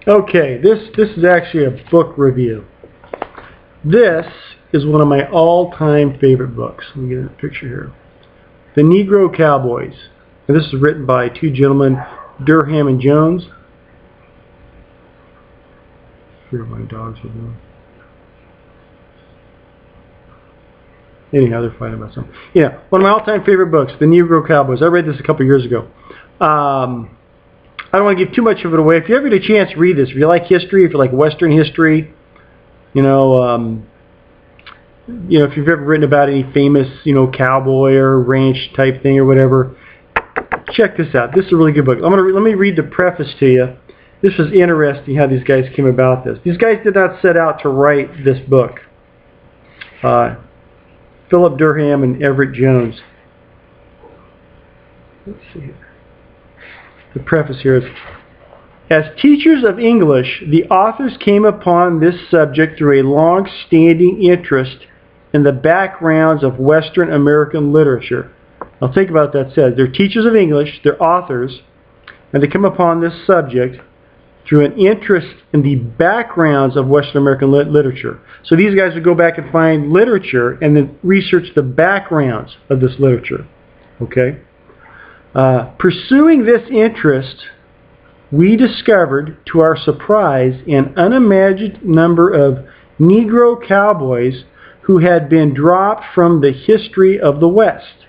Okay, this is actually a book review. This is one of my all-time favorite books. Let me get a picture here. The Negro Cowboys. And this is written by two gentlemen, Durham and Jones. Here my dogs are doing. Anyhow, they're fighting about something. Yeah, one of my all-time favorite books, The Negro Cowboys. I read this a couple years ago. I don't want to give too much of it away. If you ever get a chance, read this. If you like history, if you like Western history, if you've ever written about any famous, cowboy or ranch type thing or whatever, check this out. This is a really good book. Let me read the preface to you. This was interesting how these guys came about this. These guys did not set out to write this book. Philip Durham and Everett Jones. Let's see here. The preface here is, as teachers of English, the authors came upon this subject through a long-standing interest in the backgrounds of Western American literature. Now think about what that says. They're teachers of English, they're authors, and they come upon this subject through an interest in the backgrounds of Western American literature. So these guys would go back and find literature and then research the backgrounds of this literature. Okay? Pursuing this interest, we discovered, to our surprise, an unimagined number of Negro cowboys who had been dropped from the history of the West.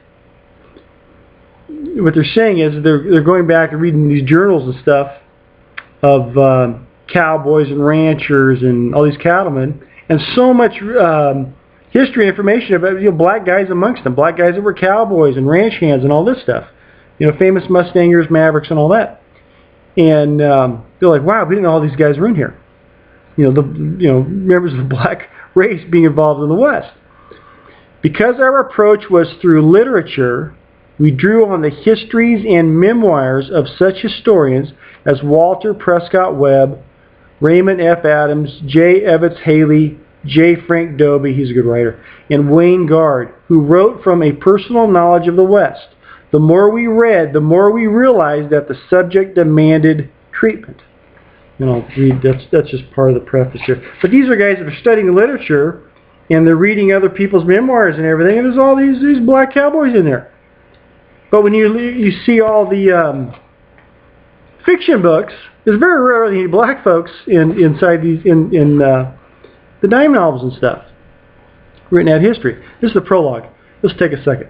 What they're saying is they're going back and reading these journals and stuff of cowboys and ranchers and all these cattlemen, and so much history and information about black guys amongst them, black guys that were cowboys and ranch hands and all this stuff. Famous Mustangers, Mavericks, and all that. And they're like, wow, we didn't know all these guys were in here. Members of the black race being involved in the West. Because our approach was through literature, we drew on the histories and memoirs of such historians as Walter Prescott Webb, Raymond F. Adams, J. Evetts Haley, J. Frank Dobie, he's a good writer, and Wayne Guard, who wrote from a personal knowledge of the West. The more we read, the more we realized that the subject demanded treatment. That's just part of the preface here. But these are guys that are studying literature, and they're reading other people's memoirs and everything, and there's all these black cowboys in there. But when you see all the fiction books, there's very rarely any black folks inside these the dime novels and stuff. Written out history. This is the prologue. Let's take a second.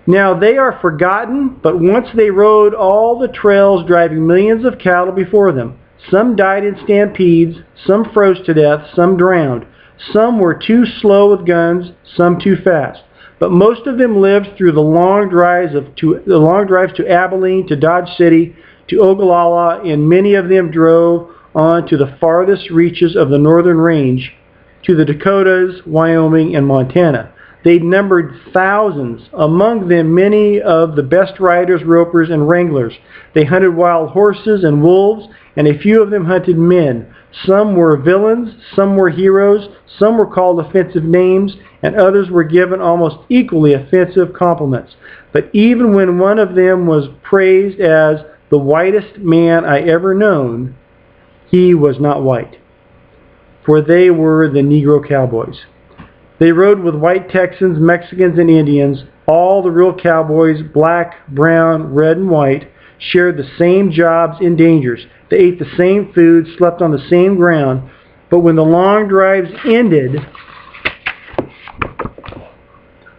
Now they are forgotten, but once they rode all the trails driving millions of cattle before them. Some died in stampedes, some froze to death, some drowned. Some were too slow with guns, some too fast. But most of them lived through the long drives to Abilene, to Dodge City, to Ogallala, and many of them drove on to the farthest reaches of the northern range, to the Dakotas, Wyoming, and Montana. They numbered thousands, among them many of the best riders, ropers, and wranglers. They hunted wild horses and wolves, and a few of them hunted men. Some were villains, some were heroes, some were called offensive names, and others were given almost equally offensive compliments. But even when one of them was praised as the whitest man I ever known, he was not white, for they were the Negro Cowboys. They rode with white Texans, Mexicans, and Indians. All the real cowboys, black, brown, red, and white, shared the same jobs and dangers. They ate the same food, slept on the same ground. But when the long drives ended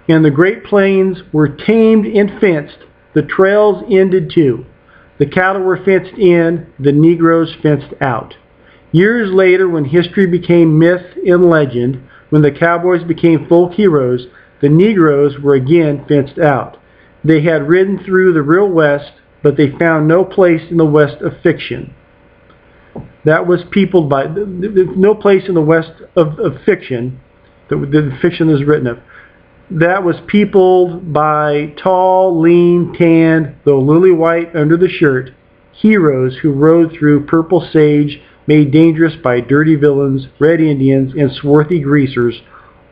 and the Great Plains were tamed and fenced, the trails ended too. The cattle were fenced in, the Negroes fenced out. Years later, when history became myth and legend, when the cowboys became folk heroes, the Negroes were again fenced out. They had ridden through the real West, but they found no place in the West of fiction. That was peopled by, no place in the West of fiction, the fiction is written of. That was peopled by tall, lean, tanned, though lily white under the shirt, heroes who rode through purple sage, made dangerous by dirty villains, red Indians, and swarthy greasers,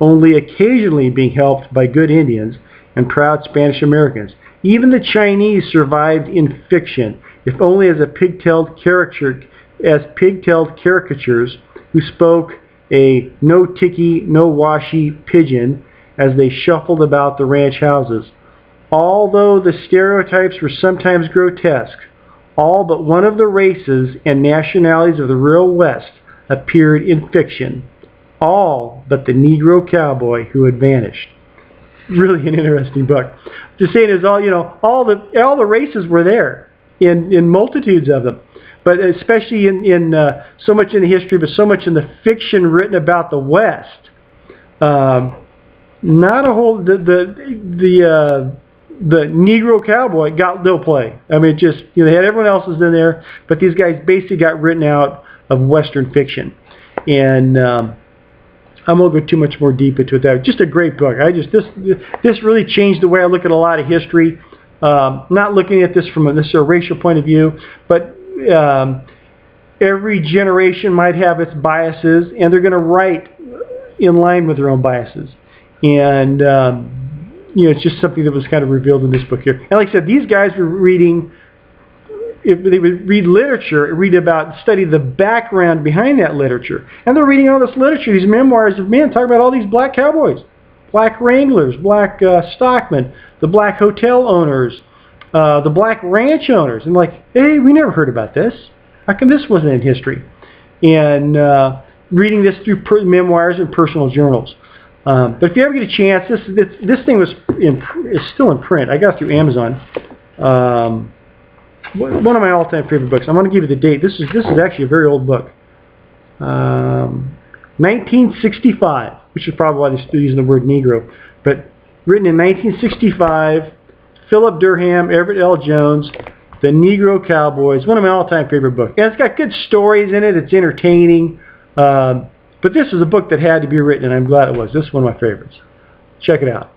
only occasionally being helped by good Indians and proud Spanish Americans. Even the Chinese survived in fiction, if only as a pigtailed as pig-tailed caricatures who spoke a no-ticky, no-washy pidgin as they shuffled about the ranch houses. Although the stereotypes were sometimes grotesque, all but one of the races and nationalities of the real West appeared in fiction. All but the Negro cowboy who had vanished. Really an interesting book. Just saying is all the races were there in multitudes of them, but especially in so much in the history, but so much in the fiction written about the West. Not a whole the Negro cowboy got no play. I mean, just they had everyone else's in there, but these guys basically got written out of Western fiction, and I won't go too much more deep into it. Just a great book. This really changed the way I look at a lot of history. Not looking at this from a racial point of view, but every generation might have its biases, and they're going to write in line with their own biases. And it's just something that was kind of revealed in this book here. And like I said, these guys were reading. If they would read literature, study the background behind that literature. And they're reading all this literature, these memoirs of men talking about all these black cowboys, black wranglers, black stockmen, the black hotel owners, the black ranch owners. And like, hey, we never heard about this. How come this wasn't in history? And reading this through memoirs and personal journals. But if you ever get a chance, this thing is still in print. I got it through Amazon. One of my all-time favorite books. I'm going to give you the date. This is actually a very old book. 1965, which is probably why they're still using the word Negro. But written in 1965, Philip Durham, Everett L. Jones, The Negro Cowboys. One of my all-time favorite books. And it's got good stories in it. It's entertaining. But this is a book that had to be written, and I'm glad it was. This is one of my favorites. Check it out.